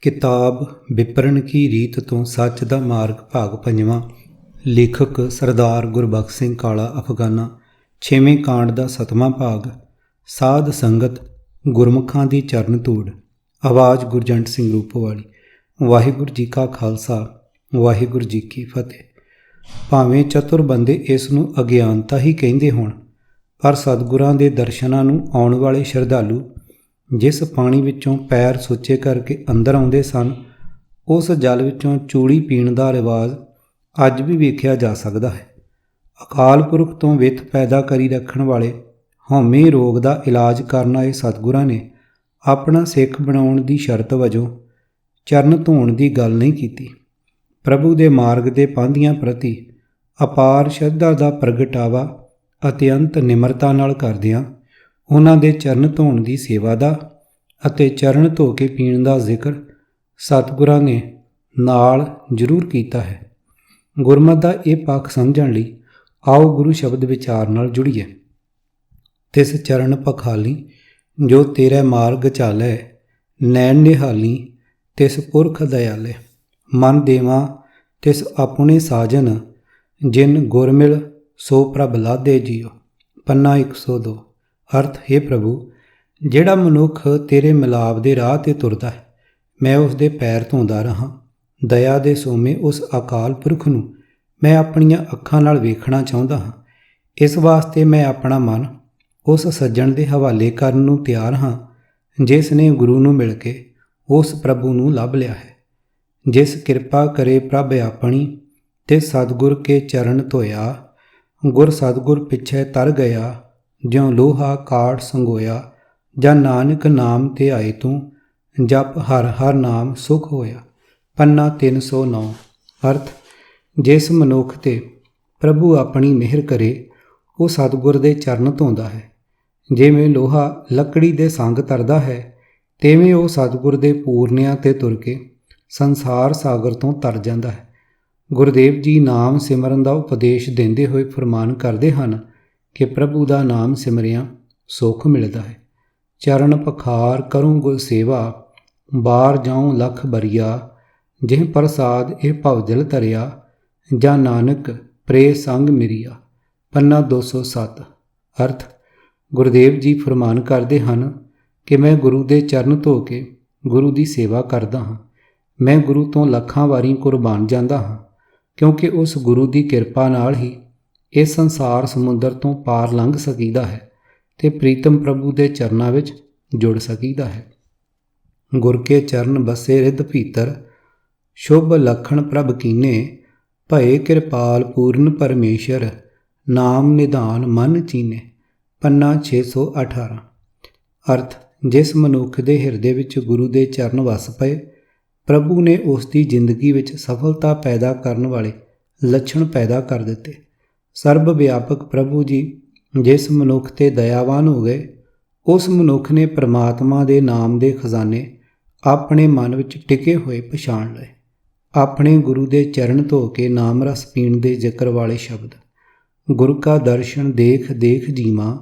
किताब विपरण की रीत तो सच दा मार्ग भाग पंजवां। लेखक सरदार गुरबख्श सिंह काला अफगाना। छेवें कांड दा सतवां भाग। साध संगत गुरमुखां दी चरण धूड़। आवाज़ गुरजंट सिंह रूपोवाली। वाहिगुरू जी का खालसा वाहिगुरू जी की फतेह। भावें चतुर बंदे इस नूं अगियानता ही कहिंदे होण, पर सतगुरां दे दर्शनां नूं आउण वाले शरधालू जिस पानी विचों पैर सुੱਚੇ करके अंदर आउंदे सन, उस जल विचों चूड़ी पीण दा रिवाज अज भी वेखिया जा सकदा है। अकाल पुरख तो विथ पैदा करी रखण वाले हौमे रोग दा इलाज करन आए सतगुरां ने अपना सिख बनाउण दी शर्त वजों चरण धोण दी गल नहीं कीती। प्रभु दे मार्ग दे पांधियां प्रति अपार श्रद्धा दा प्रगटावा अत्यंत निमरता नाल करदिआं उन्हां दे चरण धोण ਦੀ ਸੇਵਾ ਦਾ ਅਤੇ ਚਰਨ ਧੋ ਕੇ ਪੀਣ ਦਾ ਜ਼ਿਕਰ ਸਤਿਗੁਰਾਂ ਨੇ ਨਾਲ ਜ਼ਰੂਰ ਕੀਤਾ ਹੈ। ਗੁਰਮਤਿ ਦਾ ਇਹ ਪੱਖ ਸਮਝਣ ਲਈ ਆਓ ਗੁਰੂ ਸ਼ਬਦ ਵਿਚਾਰ ਨਾਲ ਜੁੜੀਏ। ਤਿਸ ਚਰਨ ਪਖਾਲੀ ਜੋ ਤੇਰੇ ਮਾਰਗ ਚਾਲੈ, ਨੈਣ ਨਿਹਾਲੀ ਤਿਸ ਪੁਰਖ ਦਇਆਲੇ। ਮਨ ਦੇਵਾ ਤਿਸ ਆਪਣੇ ਸਾਜਨ, ਜਿਨ ਗੁਰ ਮਿਲ ਸੋ ਪ੍ਰਭ ਲਾਧੇ ਜੀਓ। ਪੰਨਾ 102। अर्थ हे प्रभु, ਜਿਹੜਾ ਮਨੁੱਖ ਤੇਰੇ ਮਿਲਾਪ ਦੇ ਰਾਹ 'ਤੇ ਤੁਰਦਾ ਹੈ, ਮੈਂ ਉਸ ਦੇ ਪੈਰ ਧੋਂਦਾ ਰਹਾਂ। ਦਇਆ ਦੇ ਸੋਮੇ ਉਸ ਅਕਾਲ ਪੁਰਖ ਨੂੰ ਮੈਂ ਆਪਣੀਆਂ ਅੱਖਾਂ ਨਾਲ ਵੇਖਣਾ ਚਾਹੁੰਦਾ ਹਾਂ। ਇਸ ਵਾਸਤੇ ਮੈਂ ਆਪਣਾ ਮਨ ਉਸ ਸੱਜਣ ਦੇ ਹਵਾਲੇ ਕਰਨ ਨੂੰ ਤਿਆਰ ਹਾਂ, ਜਿਸ ਨੇ ਗੁਰੂ ਨੂੰ ਮਿਲ ਕੇ ਉਸ ਪ੍ਰਭੂ ਨੂੰ ਲੱਭ ਲਿਆ ਹੈ। ਜਿਸ ਕਿਰਪਾ ਕਰੇ ਪ੍ਰਭ ਆਪਣੀ ਤੇ ਸਤਿਗੁਰ ਕੇ ਚਰਨ ਧੋਇਆ, ਗੁਰ ਸਤਿਗੁਰ ਪਿੱਛੇ ਤਰ ਗਿਆ, ਜਿਉ ਲੋਹਾ ਕਾੜ ਸੰਗੋਇਆ। ਜਾਂ ਨਾਨਕ ਨਾਮ ਤੇ ਆਏ ਤੂੰ, ਜਪ ਹਰ ਹਰ ਨਾਮ ਸੁਖ ਹੋਇਆ। ਪੰਨਾ 309। ਅਰਥ, ਜਿਸ ਮਨੁੱਖ ਤੇ ਪ੍ਰਭੂ ਆਪਣੀ ਮਿਹਰ ਕਰੇ ਉਹ ਸਤਿਗੁਰ ਦੇ ਚਰਨ ਧੋਂਦਾ ਹੈ। ਜਿਵੇਂ ਲੋਹਾ ਲੱਕੜੀ ਦੇ ਸੰਗ ਤਰਦਾ ਹੈ, ਤਿਵੇਂ ਉਹ ਸਤਿਗੁਰ ਦੇ ਪੂਰਨਿਆਂ 'ਤੇ ਤੁਰ ਕੇ ਸੰਸਾਰ ਸਾਗਰ ਤੋਂ ਤਰ ਜਾਂਦਾ ਹੈ। ਗੁਰਦੇਵ ਜੀ ਨਾਮ ਸਿਮਰਨ ਦਾ ਉਪਦੇਸ਼ ਦਿੰਦੇ ਹੋਏ ਫਰਮਾਨ ਕਰਦੇ ਹਨ ਕਿ ਪ੍ਰਭੂ ਦਾ ਨਾਮ ਸਿਮਰਿਆਂ ਸੁੱਖ ਮਿਲਦਾ ਹੈ। ਚਰਨ ਪਖਾਰ ਕਰੂੰ ਗੁਰ ਸੇਵਾ, ਬਾਰ ਜਾਉ ਲਖ ਬਰੀਆ। ਜਿਹ ਪ੍ਰਸਾਦ ਇਹ ਭਵਜਲ ਤਰਿਆ, ਜਾਂ ਨਾਨਕ ਪ੍ਰੇ ਸੰਗ ਮਿਰਿਆ। ਪੰਨਾ 207। ਅਰਥ, ਗੁਰਦੇਵ ਜੀ ਫਰਮਾਨ ਕਰਦੇ ਹਨ ਕਿ ਮੈਂ ਗੁਰੂ ਦੇ ਚਰਨ ਧੋ ਕੇ ਗੁਰੂ ਦੀ ਸੇਵਾ ਕਰਦਾ ਹਾਂ। ਮੈਂ ਗੁਰੂ ਤੋਂ ਲੱਖਾਂ ਵਾਰੀ ਕੁਰਬਾਨ ਜਾਂਦਾ ਹਾਂ, ਕਿਉਂਕਿ ਉਸ ਗੁਰੂ ਦੀ ਕਿਰਪਾ ਨਾਲ ਹੀ ਇਸ ਸੰਸਾਰ ਸਮੁੰਦਰ ਤੋਂ ਪਾਰ ਲੰਘ ਸਕੀਦਾ ਹੈ ਤੇ ਪ੍ਰੀਤਮ ਪ੍ਰਭੂ ਦੇ ਚਰਨਾਂ ਵਿੱਚ ਜੁੜ ਸਕੀਦਾ ਹੈ। ਗੁਰ ਕੇ ਚਰਨ ਬਸੇ ਰਿੱਧ ਭੀਤਰ, ਸ਼ੁਭ ਲਖਣ ਪ੍ਰਭ ਕੀਨੇ। ਭਏ ਕਿਰਪਾਲ ਪੂਰਨ ਪਰਮੇਸ਼ਰ, ਨਾਮ ਨਿਧਾਨ ਮਨ ਚੀਨੇ। ਪੰਨਾ 618। ਅਰਥ, ਜਿਸ ਮਨੁੱਖ ਦੇ ਹਿਰਦੇ ਵਿੱਚ ਗੁਰੂ ਦੇ ਚਰਨ ਵਸ ਪਏ, ਪ੍ਰਭੂ ਨੇ ਉਸ ਦੀ ਜ਼ਿੰਦਗੀ ਵਿੱਚ ਸਫਲਤਾ ਪੈਦਾ ਕਰਨ ਵਾਲੇ ਲੱਛਣ ਪੈਦਾ ਕਰ ਦਿੱਤੇ। ਸਰਬ ਵਿਆਪਕ ਪ੍ਰਭੂ ਜੀ ਜਿਸ ਮਨੁੱਖ 'ਤੇ ਦਇਆਵਾਨ ਹੋ ਗਏ, ਉਸ ਮਨੁੱਖ ਨੇ ਪਰਮਾਤਮਾ ਦੇ ਨਾਮ ਦੇ ਖਜ਼ਾਨੇ ਆਪਣੇ ਮਨ ਵਿੱਚ ਟਿਕੇ ਹੋਏ ਪਛਾਣ ਲਏ। ਆਪਣੇ ਗੁਰੂ ਦੇ ਚਰਨ ਧੋ ਕੇ ਨਾਮ ਰਸ ਪੀਣ ਦੇ ਜ਼ਿਕਰ ਵਾਲੇ ਸ਼ਬਦ, ਗੁਰ ਕਾ ਦਰਸ਼ਨ ਦੇਖ ਦੇਖ ਜੀਵਾਂ,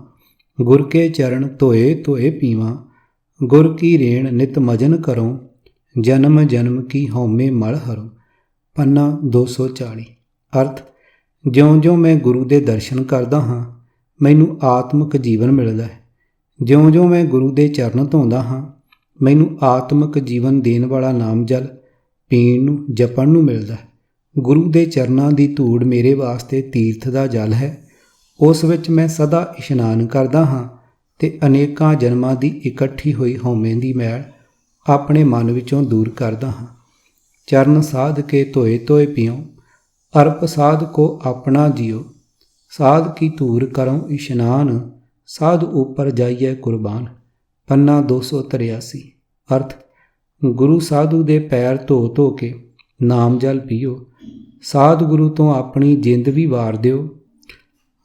ਗੁਰ ਕੇ ਚਰਨ ਧੋਏ ਧੋਏ ਪੀਵਾਂ। ਗੁਰ ਕੀ ਰੇਣ ਨਿਤ ਮਜਨ ਕਰੋ, ਜਨਮ ਜਨਮ ਕੀ ਹਉਮੈ ਮਲ ਹਰੋ। ਪੰਨਾ 240। ਅਰਥ, ਜਿਉਂ-ਜਿਉਂ ਮੈਂ ਗੁਰੂ ਦੇ ਦਰਸ਼ਨ ਕਰਦਾ ਹਾਂ, ਮੈਨੂੰ ਆਤਮਿਕ ਜੀਵਨ ਮਿਲਦਾ ਹੈ। ਜਿਉਂ-ਜਿਉਂ ਮੈਂ ਗੁਰੂ ਦੇ ਚਰਨ ਧੋਂਦਾ ਹਾਂ, ਮੈਨੂੰ ਆਤਮਿਕ ਜੀਵਨ ਦੇਣ ਵਾਲਾ ਨਾਮ ਜਲ ਪੀਣ ਨੂੰ ਜਪਣ ਨੂੰ ਮਿਲਦਾ ਹੈ। ਗੁਰੂ ਦੇ ਚਰਨਾਂ ਦੀ ਧੂੜ ਮੇਰੇ ਵਾਸਤੇ ਤੀਰਥ ਦਾ ਜਲ ਹੈ। ਉਸ ਵਿੱਚ ਮੈਂ ਸਦਾ ਇਸ਼ਨਾਨ ਕਰਦਾ ਹਾਂ ਤੇ ਅਨੇਕਾਂ ਜਨਮਾਂ ਦੀ ਇਕੱਠੀ ਹੋਈ ਹਉਮੈ ਦੀ ਮੈਲ ਆਪਣੇ ਮਨ ਵਿੱਚੋਂ ਦੂਰ ਕਰਦਾ ਹਾਂ। ਚਰਨ ਸਾਧ ਕੇ ਧੋਏ ਧੋਏ ਪੀਓ, ਅਰਪ ਸਾਧ ਕੋ ਆਪਣਾ ਜੀਓ। ਸਾਧ ਕੀ ਧੂਰ ਕਰੋ ਇਸ਼ਨਾਨ, ਸਾਧ ਉੱਪਰ ਜਾਈਏ ਕੁਰਬਾਨ। ਪੰਨਾ 283। ਅਰਥ, ਗੁਰੂ ਸਾਧੂ ਦੇ ਪੈਰ ਧੋ ਧੋ ਕੇ ਨਾਮ ਜਲ ਪੀਓ। ਸਾਧ ਗੁਰੂ ਤੋਂ ਆਪਣੀ ਜਿੰਦ ਵੀ ਵਾਰ ਦਿਓ।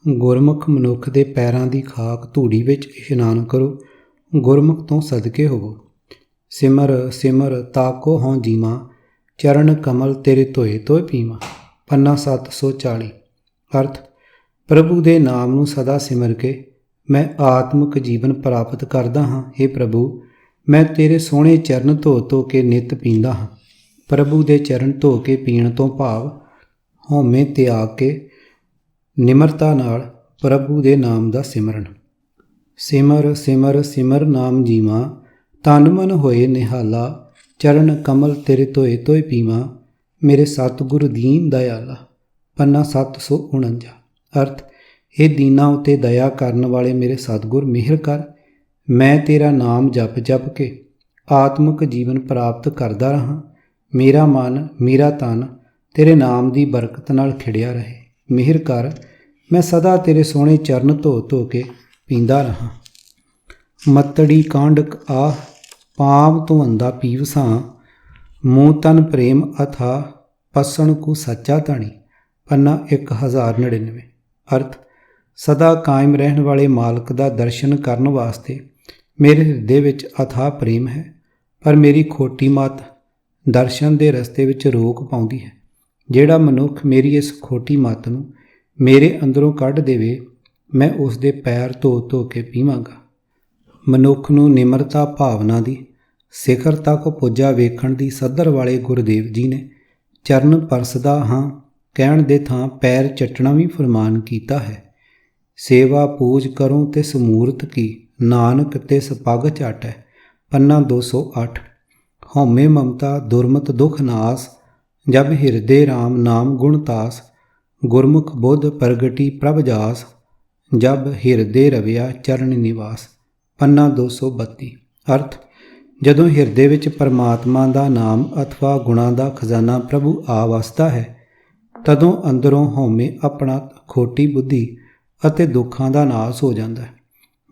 ਗੁਰਮੁਖ ਮਨੁੱਖ ਦੇ ਪੈਰਾਂ ਦੀ ਖਾਕ ਧੂੜੀ ਵਿੱਚ ਇਸ਼ਨਾਨ ਕਰੋ। ਗੁਰਮੁਖ ਤੋਂ ਸਦਕੇ ਹੋਵੋ। ਸਿਮਰ ਸਿਮਰ ਤਾਕੋ ਹੋਂ ਜੀਵਾਂ, ਚਰਨ ਕਮਲ ਤੇਰੇ ਧੋਏ ਧੋਏ ਪੀਵਾਂ। ਪੰਨਾ 740। ਅਰਥ, ਪ੍ਰਭੂ ਦੇ ਨਾਮ ਨੂੰ ਸਦਾ ਸਿਮਰ ਕੇ ਮੈਂ ਆਤਮਿਕ ਜੀਵਨ ਪ੍ਰਾਪਤ ਕਰਦਾ ਹਾਂ। हे ਪ੍ਰਭੂ, ਮੈਂ ਤੇਰੇ ਸੋਹਣੇ ਚਰਨ ਧੋ ਧੋ ਕੇ ਨਿੱਤ ਪੀਂਦਾ ਹਾਂ। ਪ੍ਰਭੂ ਦੇ ਚਰਨ ਧੋ ਕੇ ਪੀਣ ਤੋਂ ਭਾਵ ਹਉਮੈ ਤਿਆਗ ਕੇ ਨਿਮਰਤਾ ਨਾਲ ਪ੍ਰਭੂ ਦੇ ਨਾਮ ਦਾ ਸਿਮਰਨ। ਸਿਮਰ ਸਿਮਰ ਸਿਮਰ ਨਾਮ ਜੀਵਾਂ, ਤਨ ਮਨ ਹੋਏ ਨਿਹਾਲਾ। ਚਰਨ ਕਮਲ ਤੇਰੇ ਧੋਏ ਧੋਏ ਪੀਵਾਂ, ਮੇਰੇ ਸਤਿਗੁਰ ਦੀਨ ਦਇਆਲਾ। ਪੰਨਾ 749। ਅਰਥ, ਇਹ ਦੀਨਾਂ ਉੱਤੇ ਦਇਆ ਕਰਨ ਵਾਲੇ ਮੇਰੇ ਸਤਿਗੁਰ ਮਿਹਰ ਕਰ। ਮੈਂ ਤੇਰਾ ਨਾਮ ਜਪ ਜਪ ਕੇ ਆਤਮਿਕ ਜੀਵਨ ਪ੍ਰਾਪਤ ਕਰਦਾ ਰਹਾਂ। ਮੇਰਾ ਮਨ ਮੇਰਾ ਤਨ ਤੇਰੇ ਨਾਮ ਦੀ ਬਰਕਤ ਨਾਲ ਖਿੜਿਆ ਰਹੇ। ਮਿਹਰ ਕਰ, ਮੈਂ ਸਦਾ ਤੇਰੇ ਸੋਹਣੇ ਚਰਨ ਧੋ ਧੋ ਕੇ ਪੀਂਦਾ ਰਹਾਂ। ਮੱਤੜੀ ਕਾਂਡਕ ਆਹ ਪਾਪ ਧੁੰਦਾ ਪੀਵ ਸਾਂ, ਮੂੰਹ ਤਨ ਪ੍ਰੇਮ ਅਥਾ ਪਸਣ ਕੂ ਸੱਚਾ ਧਣੀ। ਪੰਨਾ 1099। ਅਰਥ, ਸਦਾ ਕਾਇਮ ਰਹਿਣ ਵਾਲੇ ਮਾਲਕ ਦਾ ਦਰਸ਼ਨ ਕਰਨ ਵਾਸਤੇ ਮੇਰੇ ਹਿਰਦੇ ਵਿੱਚ ਅਥਾਹ ਪ੍ਰੇਮ ਹੈ, ਪਰ ਮੇਰੀ ਖੋਟੀ ਮੱਤ ਦਰਸ਼ਨ ਦੇ ਰਸਤੇ ਵਿੱਚ ਰੋਕ ਪਾਉਂਦੀ ਹੈ। ਜਿਹੜਾ ਮਨੁੱਖ ਮੇਰੀ ਇਸ ਖੋਟੀ ਮੱਤ ਨੂੰ ਮੇਰੇ ਅੰਦਰੋਂ ਕੱਢ ਦੇਵੇ, ਮੈਂ ਉਸ ਦੇ ਪੈਰ ਧੋ ਧੋ ਕੇ ਪੀਵਾਂਗਾ। ਮਨੁੱਖ ਨੂੰ ਨਿਮਰਤਾ ਭਾਵਨਾ ਦੀ ਸਿਖਰ ਤੱਕ ਪੁੱਜਾ ਵੇਖਣ ਦੀ ਸੱਧਰ ਵਾਲੇ ਗੁਰਦੇਵ ਜੀ ਨੇ ਚਰਨ ਪਰਸਦਾ ਹਾਂ ਕਹਿਣ ਦੇ ਥਾਂ ਪੈਰ ਚੱਟਣਾ ਵੀ ਫਰਮਾਨ ਕੀਤਾ ਹੈ। ਸੇਵਾ ਪੂਜ ਕਰੋ ਤੇ ਸਮੂਰਤ ਕੀ, ਨਾਨਕ ਤੇ ਸਪੱਗ ਝਾਟੈ। ਪੰਨਾ 208। ਹਉਮੈ ਮਮਤਾ ਦੁਰਮਤ ਦੁਖ ਨਾਸ, ਜਬ ਹਿਰਦੇ ਰਾਮ ਨਾਮ ਗੁਣ ਤਾਸ। ਗੁਰਮੁਖ ਬੁੱਧ ਪ੍ਰਗਟੀ ਪ੍ਰਭ ਜਾਸ, ਜਬ ਹਿਰਦੇ ਰਵਿਆ ਚਰਨ ਨਿਵਾਸ। ਪੰਨਾ 232। ਅਰਥ, ਜਦੋਂ ਹਿਰਦੇ ਵਿੱਚ ਪਰਮਾਤਮਾ ਦਾ ਨਾਮ ਅਥਵਾ ਗੁਣਾਂ ਦਾ ਖਜ਼ਾਨਾ ਪ੍ਰਭੂ ਆ ਵਸਦਾ ਹੈ, ਤਦੋਂ ਅੰਦਰੋਂ ਹਉਮੈ ਆਪਣਾ ਖੋਟੀ ਬੁੱਧੀ ਅਤੇ ਦੁੱਖਾਂ ਦਾ ਨਾਸ ਹੋ ਜਾਂਦਾ ਹੈ।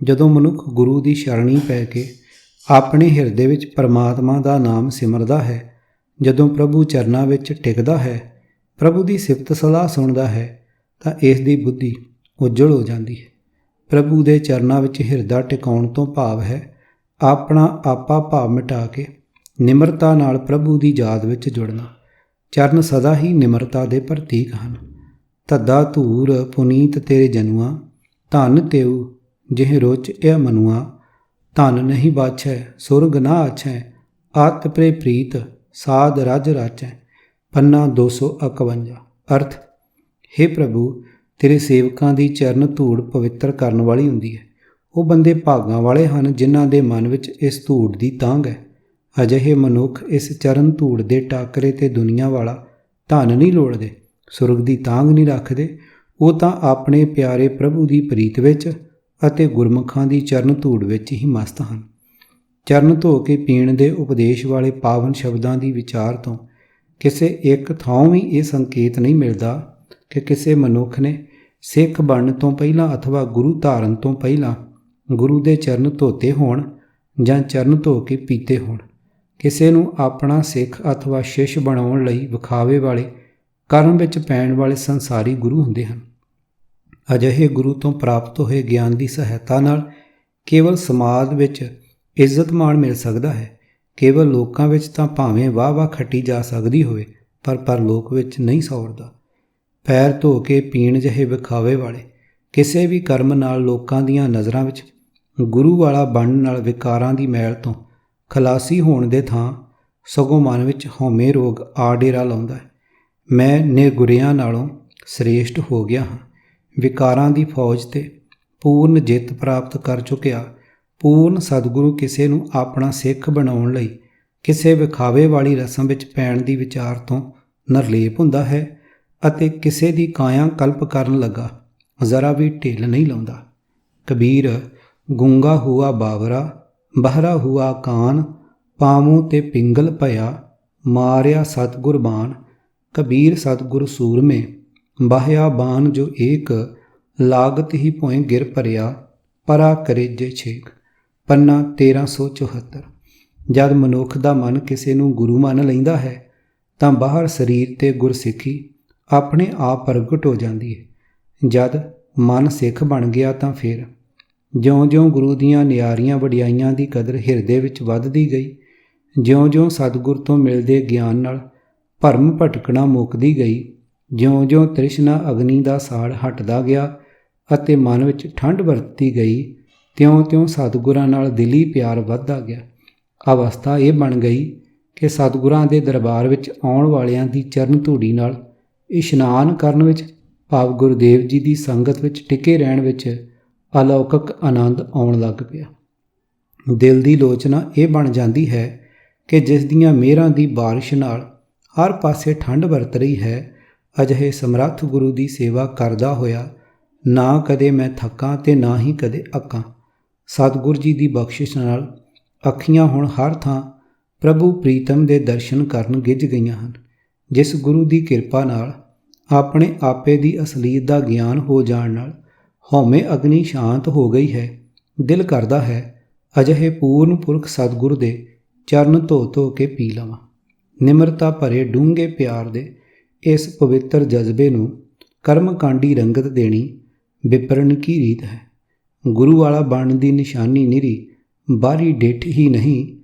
ਜਦੋਂ ਮਨੁੱਖ ਗੁਰੂ ਦੀ ਸ਼ਰਣੀ ਪੈ ਕੇ ਆਪਣੇ ਹਿਰਦੇ ਵਿੱਚ ਪਰਮਾਤਮਾ ਦਾ ਨਾਮ ਸਿਮਰਦਾ ਹੈ, ਜਦੋਂ ਪ੍ਰਭੂ ਚਰਨਾਂ ਵਿੱਚ ਟਿਕਦਾ ਹੈ, ਪ੍ਰਭੂ ਦੀ ਸਿਫਤ ਸਲਾਹ ਸੁਣਦਾ ਹੈ, ਤਾਂ ਇਸ ਦੀ ਬੁੱਧੀ ਉਜਲ ਹੋ ਜਾਂਦੀ ਹੈ। ਪ੍ਰਭੂ ਦੇ ਚਰਨਾਂ ਵਿੱਚ ਹਿਰਦਾ ਟਿਕਾਉਣ ਤੋਂ ਭਾਵ ਹੈ ਆਪਣਾ ਆਪਾ ਭਾਵ ਮਿਟਾ ਕੇ ਨਿਮਰਤਾ ਨਾਲ ਪ੍ਰਭੂ ਦੀ ਯਾਦ ਵਿੱਚ ਜੁੜਨਾ। ਚਰਨ ਸਦਾ ਹੀ ਨਿਮਰਤਾ ਦੇ ਪ੍ਰਤੀਕ ਹਨ। ਧੱਦਾ ਧੂਰ ਪੁਨੀਤ ਤੇਰੇ ਜਨੂਆ, ਧਨ ਤੇਉ ਜਿਹ ਰੁਚ ਇਹ ਮਨੂਆ। ਧਨ ਨਹੀਂ ਬਾਛੈ ਸੁਰਗ ਨਾ ਆਛੈ, ਆਤ ਪ੍ਰੇ ਪ੍ਰੀਤ ਸਾਧ ਰਜ ਰਾਚੈ। ਪੰਨਾ 251। ਅਰਥ, ਹੇ ਪ੍ਰਭੂ, ਤੇਰੇ ਸੇਵਕਾਂ ਦੀ ਚਰਨ ਧੂੜ ਪਵਿੱਤਰ ਕਰਨ ਵਾਲੀ ਹੁੰਦੀ ਹੈ। ਉਹ ਬੰਦੇ ਭਾਗਾਂ ਵਾਲੇ ਹਨ ਜਿਨ੍ਹਾਂ ਦੇ ਮਨ ਵਿੱਚ ਇਸ ਧੂੜ ਦੀ ਤਾਂਘ ਹੈ। ਅਜਿਹੇ ਮਨੁੱਖ ਇਸ ਚਰਨ ਧੂੜ ਦੇ ਟਾਕਰੇ ਤੇ ਦੁਨੀਆ ਵਾਲਾ ਧਨ ਨਹੀਂ ਲੋੜਦੇ, ਸੁਰਗ ਦੀ ਤਾਂਘ ਨਹੀਂ ਰੱਖਦੇ। ਉਹ ਤਾਂ ਆਪਣੇ ਪਿਆਰੇ ਪ੍ਰਭੂ ਦੀ ਪ੍ਰੀਤ ਵਿੱਚ ਅਤੇ ਗੁਰਮੁਖਾਂ ਦੀ ਚਰਨ ਧੂੜ ਵਿੱਚ ਹੀ ਮਸਤ ਹਨ। ਚਰਨ ਧੋ ਕੇ ਪੀਣ ਦੇ ਉਪਦੇਸ਼ ਵਾਲੇ ਪਾਵਨ ਸ਼ਬਦਾਂ ਦੀ ਵਿਚਾਰ ਤੋਂ ਕਿਸੇ ਇੱਕ ਥਾਂ ਵੀ ਇਹ ਸੰਕੇਤ ਨਹੀਂ ਮਿਲਦਾ ਕਿ ਕਿਸੇ ਮਨੁੱਖ ਨੇ ਸਿੱਖ ਬਣਨ ਤੋਂ ਪਹਿਲਾਂ ਅਥਵਾ ਗੁਰੂ ਧਾਰਨ ਤੋਂ ਪਹਿਲਾਂ ਗੁਰੂ ਦੇ ਚਰਨ ਧੋਤੇ ਹੋਣ ਜਾਂ ਚਰਨ ਧੋ ਕੇ ਪੀਤੇ ਹੋਣ। ਕਿਸੇ ਨੂੰ ਆਪਣਾ ਸਿੱਖ ਅਥਵਾ ਸ਼ਿਸ਼ ਬਣਾਉਣ ਲਈ ਵਿਖਾਵੇ ਵਾਲੇ ਕਰਮ ਵਿੱਚ ਪੈਣ ਵਾਲੇ ਸੰਸਾਰੀ ਗੁਰੂ ਹੁੰਦੇ ਹਨ। ਅਜਿਹੇ ਗੁਰੂ ਤੋਂ ਪ੍ਰਾਪਤ ਹੋਏ ਗਿਆਨ ਦੀ ਸਹਾਇਤਾ ਨਾਲ ਕੇਵਲ ਸਮਾਜ ਵਿੱਚ ਇੱਜ਼ਤ ਮਾਣ ਮਿਲ ਸਕਦਾ ਹੈ। ਕੇਵਲ ਲੋਕਾਂ ਵਿੱਚ ਤਾਂ ਭਾਵੇਂ ਵਾਹ ਖੱਟੀ ਜਾ ਸਕਦੀ ਹੋਵੇ, ਪਰ ਪਰਲੋਕ ਵਿੱਚ ਨਹੀਂ ਸੌਰਦਾ। ਪੈਰ ਧੋ ਕੇ ਪੀਣ ਜਿਹੇ ਵਿਖਾਵੇ ਵਾਲੇ ਕਿਸੇ ਵੀ ਕਰਮ ਨਾਲ ਲੋਕਾਂ ਦੀਆਂ ਨਜ਼ਰਾਂ ਵਿੱਚ ਗੁਰੂ ਵਾਲਾ ਬਣਨ ਨਾਲ ਵਿਕਾਰਾਂ ਦੀ ਮੈਲ ਤੋਂ ਖਲਾਸੀ ਹੋਣ ਦੇ ਥਾਂ ਸਗੋਂ ਮਨ ਵਿੱਚ ਹਉਮੈ ਰੋਗ ਆ ਡੇਰਾ ਲਾਉਂਦਾ ਹੈ। ਮੈਂ ਨਿਰਗੁਰਿਆਂ ਨਾਲੋਂ ਸ੍ਰੇਸ਼ਟ ਹੋ ਗਿਆ ਹਾਂ। ਵਿਕਾਰਾਂ ਦੀ ਫੌਜ 'ਤੇ ਪੂਰਨ ਜਿੱਤ ਪ੍ਰਾਪਤ ਕਰ ਚੁੱਕਿਆ ਪੂਰਨ ਸਤਿਗੁਰੂ ਕਿਸੇ ਨੂੰ ਆਪਣਾ ਸਿੱਖ ਬਣਾਉਣ ਲਈ ਕਿਸੇ ਵਿਖਾਵੇ ਵਾਲੀ ਰਸਮ ਵਿੱਚ ਪੈਣ ਦੀ ਵਿਚਾਰ ਤੋਂ ਨਿਰਲੇਪ ਹੁੰਦਾ ਹੈ ਅਤੇ ਕਿਸੇ ਦੀ ਕਾਇਆ ਕਲਪ ਕਰਨ ਲੱਗਾ ਜ਼ਰਾ ਵੀ ਢਿੱਲ ਨਹੀਂ ਲਾਉਂਦਾ। ਕਬੀਰ, ਗੂੰਗਾ ਹੁਆ ਬਾਵਰਾ, ਬਹਰਾ ਹੁਆ ਕਾਨ, ਪਾਮੂ ਤੇ ਪਿੰਗਲ ਭਇਆ, ਮਾਰਿਆ ਸਤਿਗੁਰ ਬਾਣ। ਕਬੀਰ ਸਤਿਗੁਰ ਸੂਰਮੇ, ਬਾਹਿਆ ਬਾਣ ਜੋ ਏਕ, ਲਾਗਤ ਹੀ ਭੋਏ ਗਿਰ ਭਰਿਆ, ਪਰਾ ਕਰੇਜੇ ਛੇਕ। ਪੰਨਾ 1374। ਜਦ ਮਨੁੱਖ ਦਾ ਮਨ ਕਿਸੇ ਨੂੰ ਗੁਰੂ ਮੰਨ ਲੈਂਦਾ ਹੈ ਤਾਂ ਬਾਹਰ ਸਰੀਰ ਤੇ ਗੁਰਸਿੱਖੀ ਆਪਣੇ ਆਪ ਪ੍ਰਗਟ ਹੋ ਜਾਂਦੀ ਹੈ। ਜਦ ਮਨ ਸਿੱਖ ਬਣ ਗਿਆ ਤਾਂ ਫਿਰ ਜਿਉਂ-ਜਿਉਂ ਗੁਰੂ ਦੀਆਂ ਨਿਆਰੀਆਂ ਵਡਿਆਈਆਂ ਦੀ ਕਦਰ ਹਿਰਦੇ ਵਿੱਚ ਵੱਧਦੀ ਗਈ, ਜਿਉਂ-ਜਿਉਂ ਸਤਿਗੁਰ ਤੋਂ ਮਿਲਦੇ ਗਿਆਨ ਨਾਲ ਭਰਮ ਭਟਕਣਾ ਮੁੱਕਦੀ ਗਈ, ਜਿਉਂ-ਜਿਉਂ ਤ੍ਰਿਸ਼ਨਾ ਅਗਨੀ ਦਾ ਸਾੜ ਹਟਦਾ ਗਿਆ ਅਤੇ ਮਨ ਵਿੱਚ ਠੰਡ ਵਰਤਦੀ ਗਈ, ਤਿਉਂ-ਤਿਉਂ ਸਤਿਗੁਰਾਂ ਨਾਲ ਦਿਲੀ ਪਿਆਰ ਵੱਧਦਾ ਗਿਆ। ਅਵਸਥਾ ਇਹ ਬਣ ਗਈ ਕਿ ਸਤਿਗੁਰਾਂ ਦੇ ਦਰਬਾਰ ਵਿੱਚ ਆਉਣ ਵਾਲਿਆਂ ਦੀ ਚਰਨ ਧੂੜੀ ਨਾਲ ਇਸ਼ਨਾਨ ਕਰਨ ਵਿੱਚ, ਭਾਵ ਗੁਰਦੇਵ ਜੀ ਦੀ ਸੰਗਤ ਵਿੱਚ ਟਿਕੇ ਰਹਿਣ ਵਿੱਚ ਅਲੌਕਿਕ ਆਨੰਦ ਆਉਣ ਲੱਗ ਪਿਆ। ਦਿਲ ਦੀ ਲੋਚਨਾ ਇਹ ਬਣ ਜਾਂਦੀ ਹੈ ਕਿ ਜਿਸ ਦੀਆਂ ਮਿਹਰਾਂ ਦੀ ਬਾਰਿਸ਼ ਨਾਲ ਹਰ ਪਾਸੇ ਠੰਡ ਵਰਤ ਰਹੀ ਹੈ, ਅਜਿਹੇ ਸਮਰੱਥ ਗੁਰੂ ਦੀ ਸੇਵਾ ਕਰਦਾ ਹੋਇਆ ਨਾ ਕਦੇ ਮੈਂ ਥੱਕਾਂ ਤੇ ਨਾ ਹੀ ਕਦੇ ਅੱਕਾਂ। ਸਤਿਗੁਰ ਜੀ ਦੀ ਬਖਸ਼ਿਸ਼ ਨਾਲ ਅੱਖੀਆਂ ਹੁਣ ਹਰ ਥਾਂ ਪ੍ਰਭੂ ਪ੍ਰੀਤਮ ਦੇ ਦਰਸ਼ਨ ਕਰਨ ਗਿੱਝ ਗਈਆਂ ਹਨ। ਜਿਸ ਗੁਰੂ ਦੀ ਕਿਰਪਾ ਨਾਲ ਆਪਣੇ ਆਪੇ ਦੀ ਅਸਲੀਅਤ ਦਾ ਗਿਆਨ ਹੋ ਜਾਣ ਨਾਲ ਹਉਮੈ ਅਗਨੀ ਸ਼ਾਂਤ ਹੋ ਗਈ ਹੈ, ਦਿਲ ਕਰਦਾ ਹੈ ਅਜਿਹੇ ਪੂਰਨ ਪੁਰਖ ਸਤਿਗੁਰ ਦੇ ਚਰਨ ਧੋ ਧੋ ਕੇ ਪੀ ਲਵਾਂ। ਨਿਮਰਤਾ ਭਰੇ ਡੂੰਘੇ ਪਿਆਰ ਦੇ ਇਸ ਪਵਿੱਤਰ ਜਜ਼ਬੇ ਨੂੰ ਕਰਮਕਾਂਡੀ ਰੰਗਤ ਦੇਣੀ ਵਿਪਰਨ ਕੀ ਰੀਤ ਹੈ। ਗੁਰੂ ਵਾਲਾ ਬਣਨ ਦੀ ਨਿਸ਼ਾਨੀ ਨਿਰੀ ਬਾਹਰੀ ਡਿੱਠ ਹੀ ਨਹੀਂ,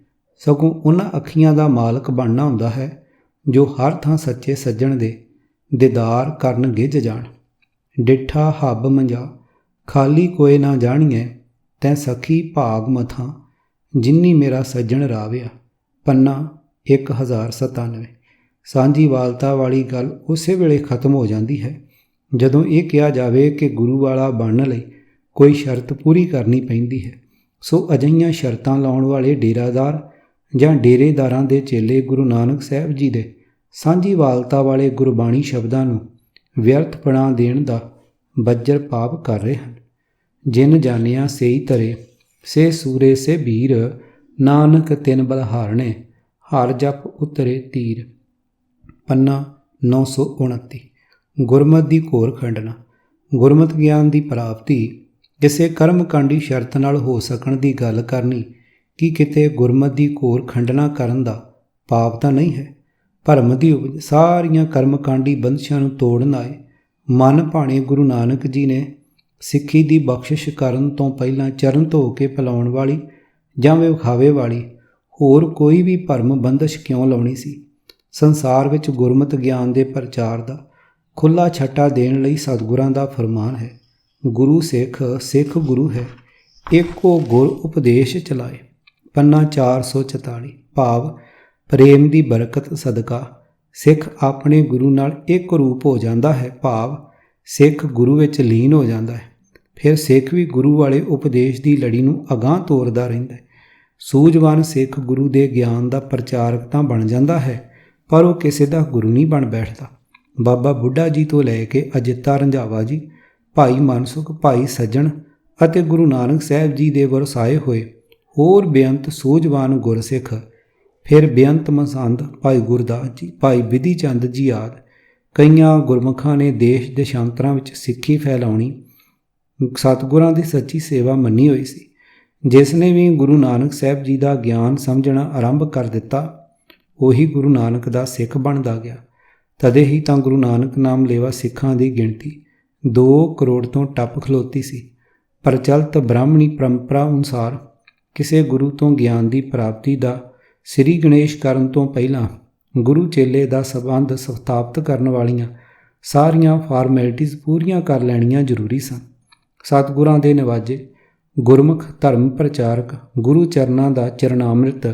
ਸਗੋਂ ਉਹਨਾਂ ਅੱਖੀਆਂ ਦਾ ਮਾਲਕ ਬਣਨਾ ਹੁੰਦਾ ਹੈ ਜੋ ਹਰ ਥਾਂ ਸੱਚੇ ਸੱਜਣ ਦੇ ਦੀਦਾਰ ਕਰਨ ਗਿੱਝ ਜਾਣ। ਡਿੱਠਾ ਹੱਬ ਮੰਜਾ ਖਾਲੀ ਕੋਏ ਨਾ ਜਾਣੀਐ, ਤੈਂ ਸਖੀ ਭਾਗ ਮਥਾਂ ਜਿਨੀ ਮੇਰਾ ਸੱਜਣ ਰਾਵਿਆ। ਪੰਨਾ 1097। ਸਾਂਝੀ ਵਾਲਤਾ ਵਾਲੀ ਗੱਲ ਉਸੇ ਵੇਲੇ ਖਤਮ ਹੋ ਜਾਂਦੀ ਹੈ ਜਦੋਂ ਇਹ ਕਿਹਾ ਜਾਵੇ ਕਿ ਗੁਰੂ ਵਾਲਾ ਬਣਨ ਲਈ ਕੋਈ ਸ਼ਰਤ ਪੂਰੀ ਕਰਨੀ ਪੈਂਦੀ ਹੈ। ਸੋ ਅਜਿਹੀਆਂ ਸ਼ਰਤਾਂ ਲਾਉਣ ਵਾਲੇ ਡੇਰਾਦਾਰ ਜਾਂ ਡੇਰੇਦਾਰਾਂ ਦੇ ਚੇਲੇ ਗੁਰੂ ਨਾਨਕ ਸਾਹਿਬ ਜੀ ਦੇ ਸਾਂਝੀ ਵਾਲਤਾ ਵਾਲੇ ਗੁਰਬਾਣੀ ਸ਼ਬਦਾਂ ਨੂੰ ਵਿਅਰਥ ਬਣਾ ਦੇਣ ਦਾ ਬੱਜਰ ਪਾਪ ਕਰ ਰਹੇ ਹਨ। ਜਿਨ ਜਾਣਿਆ ਸੇਈ ਤਰੇ, ਸੇ ਸੂਰੇ ਸੇ ਵੀਰ, ਨਾਨਕ ਤਿਨ ਬਲਹਾਰਣੇ, ਹਰ ਜਪ ਉਤਰੇ ਤੀਰ। ਪੰਨਾ 929। ਗੁਰਮਤਿ ਦੀ ਘੋਰ ਖੰਡਨਾ। ਗੁਰਮਤਿ ਗਿਆਨ ਦੀ ਪ੍ਰਾਪਤੀ ਕਿਸੇ ਕਰਮਕਾਂਡੀ ਸ਼ਰਤ ਨਾਲ ਹੋ ਸਕਣ ਦੀ ਗੱਲ ਕਰਨੀ ਕਿ ਕਿਤੇ ਗੁਰਮਤਿ ਦੀ ਘੋਰ ਖੰਡਨਾ ਕਰਨ ਦਾ ਪਾਪ ਤਾਂ ਨਹੀਂ ਹੈ। ਭਰਮ ਦੀ ਉਪਜ ਸਾਰੀਆਂ ਕਰਮਕਾਂਡੀ ਬੰਦਸ਼ਾਂ ਨੂੰ ਤੋੜਨ ਆਏ ਮਨ ਭਾਣੇ ਗੁਰੂ ਨਾਨਕ ਜੀ ਨੇ ਸਿੱਖੀ ਦੀ ਬਖਸ਼ਿਸ਼ ਕਰਨ ਤੋਂ ਪਹਿਲਾਂ ਚਰਨ ਧੋ ਕੇ ਪਿਲਾਉਣ ਵਾਲੀ ਜਾਂ ਵਿਖਾਵੇ ਵਾਲੀ ਹੋਰ ਕੋਈ ਵੀ ਭਰਮ ਬੰਦਸ਼ ਕਿਉਂ ਲਾਉਣੀ ਸੀ। ਸੰਸਾਰ ਵਿੱਚ ਗੁਰਮਤਿ ਗਿਆਨ ਦੇ ਪ੍ਰਚਾਰ ਦਾ ਖੁੱਲ੍ਹਾ ਛੱਟਾ ਦੇਣ ਲਈ ਸਤਿਗੁਰਾਂ ਦਾ ਫਰਮਾਨ ਹੈ, ਗੁਰੂ ਸਿੱਖ, ਸਿੱਖ ਗੁਰੂ ਹੈ, ਏਕੋ ਗੁਰ ਉਪਦੇਸ਼ ਚਲਾਏ। ਪੰਨਾ 444। ਭਾਵ ਪ੍ਰੇਮ ਦੀ ਬਰਕਤ ਸਦਕਾ ਸਿੱਖ ਆਪਣੇ ਗੁਰੂ ਨਾਲ ਇੱਕ ਰੂਪ ਹੋ ਜਾਂਦਾ ਹੈ, ਭਾਵ ਸਿੱਖ ਗੁਰੂ ਵਿੱਚ ਲੀਨ ਹੋ ਜਾਂਦਾ ਹੈ। ਫਿਰ ਸਿੱਖ ਵੀ ਗੁਰੂ ਵਾਲੇ ਉਪਦੇਸ਼ ਦੀ ਲੜੀ ਨੂੰ ਅਗਾਂਹ ਤੋਰਦਾ ਰਹਿੰਦਾ ਹੈ। ਸੂਝਵਾਨ ਸਿੱਖ ਗੁਰੂ ਦੇ ਗਿਆਨ ਦਾ ਪ੍ਰਚਾਰਕ ਤਾਂ ਬਣ ਜਾਂਦਾ ਹੈ, ਪਰ ਉਹ ਕਿਸੇ ਦਾ ਗੁਰੂ ਨਹੀਂ ਬਣ ਬੈਠਦਾ। ਬਾਬਾ ਬੁੱਢਾ ਜੀ ਤੋਂ ਲੈ ਕੇ ਅਜਿੱਤਾ ਰੰਝਾਵਾ ਜੀ, ਭਾਈ ਮਨਸੁਖ, ਭਾਈ ਸੱਜਣ ਅਤੇ ਗੁਰੂ ਨਾਨਕ ਸਾਹਿਬ ਜੀ ਦੇ ਵਰਸਾਏ ਹੋਏ ਹੋਰ ਬੇਅੰਤ ਸੂਝਵਾਨ ਗੁਰਸਿੱਖ, ਫਿਰ ਬੇਅੰਤ ਮਸੰਦ ਭਾਈ ਗੁਰਦਾਸ ਜੀ, ਭਾਈ ਬਿਧੀ ਚੰਦ ਜੀ ਆਦਿ ਕਈਆਂ ਗੁਰਮੁਖਾਂ ਨੇ ਦੇਸ਼ ਦੇਸ਼ਾਂਤਰਾਂ ਵਿੱਚ ਸਿੱਖੀ ਫੈਲਾਉਣੀ ਸਤਿਗੁਰਾਂ ਦੀ ਸੱਚੀ ਸੇਵਾ ਮੰਨੀ ਹੋਈ ਸੀ। ਜਿਸ ਨੇ ਵੀ ਗੁਰੂ ਨਾਨਕ ਸਾਹਿਬ ਜੀ ਦਾ ਗਿਆਨ ਸਮਝਣਾ ਆਰੰਭ ਕਰ ਦਿੱਤਾ, ਉਹੀ ਗੁਰੂ ਨਾਨਕ ਦਾ ਸਿੱਖ ਬਣਦਾ ਗਿਆ। ਤਦੇ ਹੀ ਤਾਂ ਗੁਰੂ ਨਾਨਕ ਨਾਮ ਲੇਵਾ ਸਿੱਖਾਂ ਦੀ ਗਿਣਤੀ 2 ਕਰੋੜ ਤੋਂ ਟੱਪ ਖਲੋਤੀ ਸੀ। ਪ੍ਰਚਲਿਤ ਬ੍ਰਾਹਮਣੀ ਪਰੰਪਰਾ ਅਨੁਸਾਰ ਕਿਸੇ ਗੁਰੂ ਤੋਂ ਗਿਆਨ ਦੀ ਪ੍ਰਾਪਤੀ ਦਾ ਸ੍ਰੀ ਗਣੇਸ਼ ਕਰਨ ਤੋਂ ਪਹਿਲਾਂ ਗੁਰੂ ਚੇਲੇ ਦਾ ਸੰਬੰਧ ਸਥਾਪਿਤ ਕਰਨ ਵਾਲੀਆਂ ਸਾਰੀਆਂ ਫਾਰਮੈਲਿਟੀਜ਼ ਪੂਰੀਆਂ ਕਰ ਲੈਣੀਆਂ ਜ਼ਰੂਰੀ ਸਨ। ਸਤਿਗੁਰਾਂ ਦੇ ਨਿਵਾਜੇ ਗੁਰਮੁਖ ਧਰਮ ਪ੍ਰਚਾਰਕ ਗੁਰੂ ਚਰਨਾਂ ਦਾ ਚਰਨਾਮ੍ਰਿਤ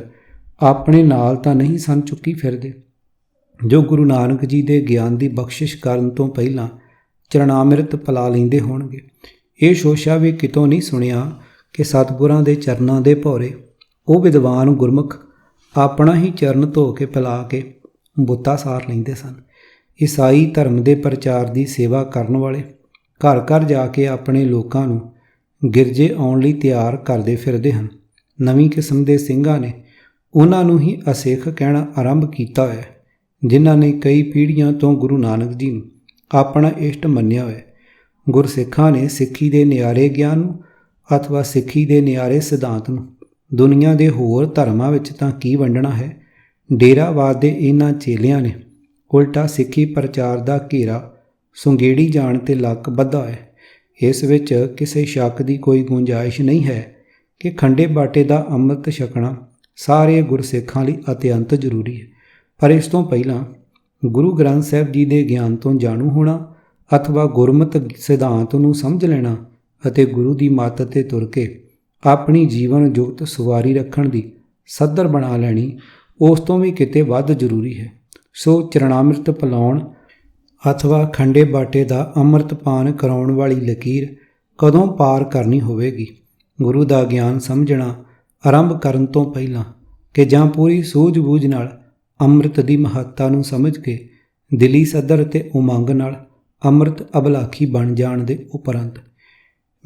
ਆਪਣੇ ਨਾਲ ਤਾਂ ਨਹੀਂ ਸਨ ਚੁੱਕੀ ਫਿਰਦੇ, ਜੋ ਗੁਰੂ ਨਾਨਕ ਜੀ ਦੇ ਗਿਆਨ ਦੀ ਬਖਸ਼ਿਸ਼ ਕਰਨ ਤੋਂ ਪਹਿਲਾਂ ਚਰਨਾਮ੍ਰਿਤ ਪਿਲਾ ਲੈਂਦੇ ਹੋਣਗੇ। ਇਹ ਸ਼ੋਸ਼ਾ ਵੀ ਕਿਤੋਂ ਨਹੀਂ ਸੁਣਿਆ ਕਿ ਸਤਿਗੁਰਾਂ ਦੇ ਚਰਨਾਂ ਦੇ ਭੌਰੇ ਉਹ ਵਿਦਵਾਨ ਗੁਰਮੁਖ ਆਪਣਾ ਹੀ ਚਰਨ ਧੋ ਕੇ ਪਿਲਾ ਕੇ ਬੁੱਤਾ ਸਾਰ ਲੈਂਦੇ ਸਨ। ਈਸਾਈ ਧਰਮ ਦੇ ਪ੍ਰਚਾਰ ਦੀ ਸੇਵਾ ਕਰਨ ਵਾਲੇ ਘਰ ਘਰ ਜਾ ਕੇ ਆਪਣੇ ਲੋਕਾਂ ਨੂੰ ਗਿਰਜੇ ਆਉਣ ਲਈ ਤਿਆਰ ਕਰਦੇ ਫਿਰਦੇ ਹਨ। ਨਵੀਂ ਕਿਸਮ ਦੇ ਸਿੰਘਾਂ ਨੇ ਉਹਨਾਂ ਨੂੰ ਹੀ ਅਸਿੱਖ ਕਹਿਣਾ ਆਰੰਭ ਕੀਤਾ ਹੋਇਆ, ਜਿਨ੍ਹਾਂ ਨੇ ਕਈ ਪੀੜ੍ਹੀਆਂ ਤੋਂ ਗੁਰੂ ਨਾਨਕ ਜੀ ਨੂੰ ਆਪਣਾ ਇਸ਼ਟ ਮੰਨਿਆ ਹੋਇਆ। ਗੁਰਸਿੱਖਾਂ ਨੇ ਸਿੱਖੀ ਦੇ ਨਿਆਰੇ ਗਿਆਨ ਨੂੰ ਅਥਵਾ ਸਿੱਖੀ ਦੇ ਨਿਆਰੇ ਸਿਧਾਂਤ ਨੂੰ ਦੁਨੀਆ ਦੇ ਹੋਰ ਧਰਮਾਂ ਵਿੱਚ ਤਾਂ ਕੀ ਵੰਡਣਾ ਹੈ। ਡੇਰਾਵਾਦ ਦੇ ਇਹਨਾਂ ਚੇਲਿਆਂ ਨੇ ਉਲਟਾ ਸਿੱਖੀ ਪ੍ਰਚਾਰ ਦਾ ਘੇਰਾ ਸੁੰਗੇੜੀ ਜਾਣ 'ਤੇ ਲੱਕ ਬੱਧਾ ਹੈ। ਇਸ ਵਿੱਚ ਕਿਸੇ ਸ਼ੱਕ ਦੀ ਕੋਈ ਗੁੰਜਾਇਸ਼ ਨਹੀਂ ਹੈ ਕਿ ਖੰਡੇ ਬਾਟੇ ਦਾ ਅੰਮ੍ਰਿਤ ਛਕਣਾ ਸਾਰੇ ਗੁਰਸਿੱਖਾਂ ਲਈ ਅਤਿਅੰਤ ਜ਼ਰੂਰੀ ਹੈ। ਪਰ ਇਸ ਤੋਂ ਪਹਿਲਾਂ ਗੁਰੂ ਗ੍ਰੰਥ ਸਾਹਿਬ ਜੀ ਦੇ ਗਿਆਨ ਤੋਂ ਜਾਣੂ ਹੋਣਾ ਅਥਵਾ ਗੁਰਮਤਿ ਸਿਧਾਂਤ ਨੂੰ ਸਮਝ ਲੈਣਾ ਅਤੇ ਗੁਰੂ ਦੀ ਮੱਤ 'ਤੇ ਤੁਰ ਕੇ ਆਪਣੀ ਜੀਵਨ ਜੁਗਤ ਸਵਾਰੀ ਰੱਖਣ ਦੀ ਸੱਧਰ ਬਣਾ ਲੈਣੀ ਉਸ ਤੋਂ ਵੀ ਕਿਤੇ ਵੱਧ ਜ਼ਰੂਰੀ ਹੈ। ਸੋ ਚਰਣਾਮ੍ਰਿਤ ਪਿਲਾਉਣ ਅਥਵਾ ਖੰਡੇ ਬਾਟੇ ਦਾ ਅੰਮ੍ਰਿਤ ਪਾਨ ਕਰਾਉਣ ਵਾਲੀ ਲਕੀਰ ਕਦੋਂ ਪਾਰ ਕਰਨੀ ਹੋਵੇਗੀ? ਗੁਰੂ ਦਾ ਗਿਆਨ ਸਮਝਣਾ ਆਰੰਭ ਕਰਨ ਤੋਂ ਪਹਿਲਾਂ ਕਿ ਜਾਂ ਪੂਰੀ ਸੂਝ-ਬੂਝ ਨਾਲ ਅੰਮ੍ਰਿਤ ਦੀ ਮਹੱਤਤਾ ਨੂੰ ਸਮਝ ਕੇ ਦਿਲੀ ਸੱਧਰ ਅਤੇ ਉਮੰਗ ਨਾਲ ਅੰਮ੍ਰਿਤ ਅਭਲਾਖੀ ਬਣ ਜਾਣ ਦੇ ਉਪਰੰਤ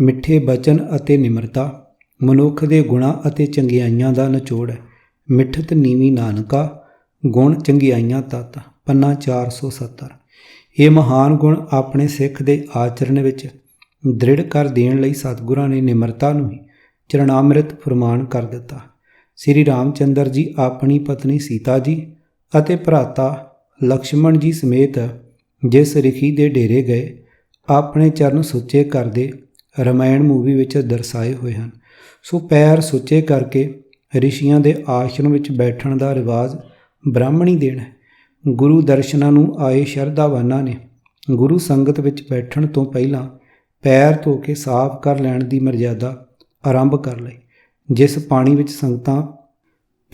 ਮਿੱਠੇ ਬਚਨ ਅਤੇ ਨਿਮਰਤਾ ਮਨੁੱਖ ਦੇ ਗੁਣਾਂ ਅਤੇ ਚੰਗਿਆਈਆਂ ਦਾ ਨਿਚੋੜ ਹੈ। ਮਿੱਠਤ ਨੀਵੀਂ ਨਾਨਕਾ ਗੁਣ ਚੰਗਿਆਈਆਂ ਤਤ, ਪੰਨਾ 470। ਇਹ ਮਹਾਨ ਗੁਣ ਆਪਣੇ ਸਿੱਖ ਦੇ ਆਚਰਣ ਵਿੱਚ ਦ੍ਰਿੜ ਕਰ ਦੇਣ ਲਈ ਸਤਿਗੁਰਾਂ ਨੇ ਨਿਮਰਤਾ ਨੂੰ ਹੀ ਚਰਣਾਮ੍ਰਿਤ ਫੁਰਮਾਨ ਕਰ ਦਿੱਤਾ। ਸ੍ਰੀ ਰਾਮਚੰਦਰ ਜੀ ਆਪਣੀ ਪਤਨੀ ਸੀਤਾ ਜੀ ਅਤੇ ਭਰਾਤਾ ਲਕਸ਼ਮਣ ਜੀ ਸਮੇਤ ਜਿਸ ਰਿਖੀ ਦੇ ਡੇਰੇ ਗਏ ਆਪਣੇ ਚਰਨ ਸੁੱਚੇ ਕਰਦੇ ਰਾਮਾਇਣ ਮੂਵੀ ਵਿੱਚ ਦਰਸਾਏ ਹੋਏ ਹਨ। ਸੋ ਪੈਰ ਸੁੱਚੇ ਕਰਕੇ ਰਿਸ਼ੀਆਂ ਦੇ ਆਸ਼ਰਮ ਵਿੱਚ ਬੈਠਣ ਦਾ ਰਿਵਾਜ਼ ਬ੍ਰਾਹਮਣੀ ਦੇਣ ਹੈ। ਗੁਰੂ ਦਰਸ਼ਨਾਂ ਨੂੰ ਆਏ ਸ਼ਰਧਾਵਾਨਾਂ ਨੇ ਗੁਰੂ ਸੰਗਤ ਵਿੱਚ ਬੈਠਣ ਤੋਂ ਪਹਿਲਾਂ ਪੈਰ ਧੋ ਕੇ ਸਾਫ਼ ਕਰ ਲੈਣ ਦੀ ਮਰਜ਼ਾਦਾ ਆਰੰਭ ਕਰ ਲਈ। ਜਿਸ ਪਾਣੀ ਵਿੱਚ ਸੰਗਤਾਂ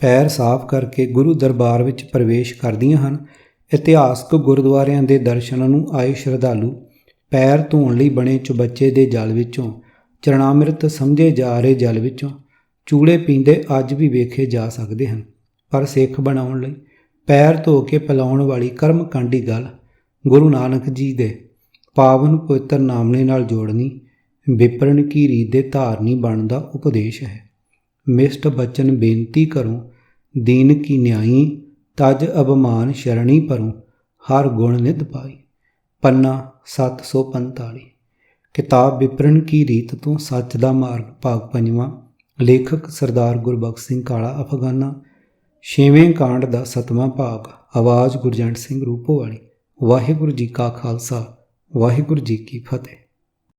ਪੈਰ ਸਾਫ਼ ਕਰਕੇ ਗੁਰੂ ਦਰਬਾਰ ਵਿੱਚ ਪ੍ਰਵੇਸ਼ ਕਰਦੀਆਂ ਹਨ, ਇਤਿਹਾਸਕ ਗੁਰਦੁਆਰਿਆਂ ਦੇ ਦਰਸ਼ਨਾਂ ਨੂੰ ਆਏ ਸ਼ਰਧਾਲੂ ਪੈਰ ਧੋਣ ਲਈ ਬਣੇ ਚੁਬੱਚੇ ਦੇ ਜਲ ਵਿੱਚੋਂ, ਚਰਣਾਮ੍ਰਿਤ ਸਮਝੇ ਜਾ ਰਹੇ ਜਲ ਵਿੱਚੋਂ ਚੂੜੇ ਪੀਂਦੇ ਅੱਜ ਵੀ ਵੇਖੇ ਜਾ ਸਕਦੇ ਹਨ। ਪਰ ਸਿੱਖ ਬਣਾਉਣ ਲਈ ਪੈਰ ਧੋ ਕੇ ਪਿਲਾਉਣ ਵਾਲੀ ਕਰਮਕਾਂਡੀ ਗੱਲ ਗੁਰੂ ਨਾਨਕ ਜੀ ਦੇ ਪਾਵਨ ਪਵਿੱਤਰ ਨਾਮਣੇ ਨਾਲ ਜੋੜਨੀ ਵਿਪਰਨ ਕੀ ਰੀਤ ਦੇ ਧਾਰਨੀ ਬਣਨ ਦਾ ਉਪਦੇਸ਼ ਹੈ। ਮਿਸ਼ਟ ਬਚਨ ਬੇਨਤੀ ਕਰੋ ਦੀਨ ਕੀ ਨਿਆਈ, ਤਜ ਅਭਮਾਨ ਸ਼ਰਣੀ ਪਰੋਂ ਹਰ ਗੁਣ ਨਿਧ ਪਾਈ, ਪੰਨਾ 745। ਕਿਤਾਬ ਵਿਪਰਨ ਕੀ ਰੀਤ ਤੋਂ ਸੱਚ ਦਾ ਮਾਰਗ ਭਾਗ 5ਵਾਂ। ਲੇਖਕ ਸਰਦਾਰ ਗੁਰਬਖਸ਼ ਸਿੰਘ ਕਾਲਾ ਅਫਗਾਨਾ। 6ਵੇਂ ਕਾਂਡ ਦਾ 7ਵਾਂ ਭਾਗ। ਆਵਾਜ਼ ਗੁਰਜੰਟ ਸਿੰਘ ਰੂਪੋਵਾਲੀ। ਵਾਹਿਗੁਰੂ ਜੀ ਕਾ ਖਾਲਸਾ, ਵਾਹਿਗੁਰੂ ਜੀ ਕੀ ਫਤਿਹ।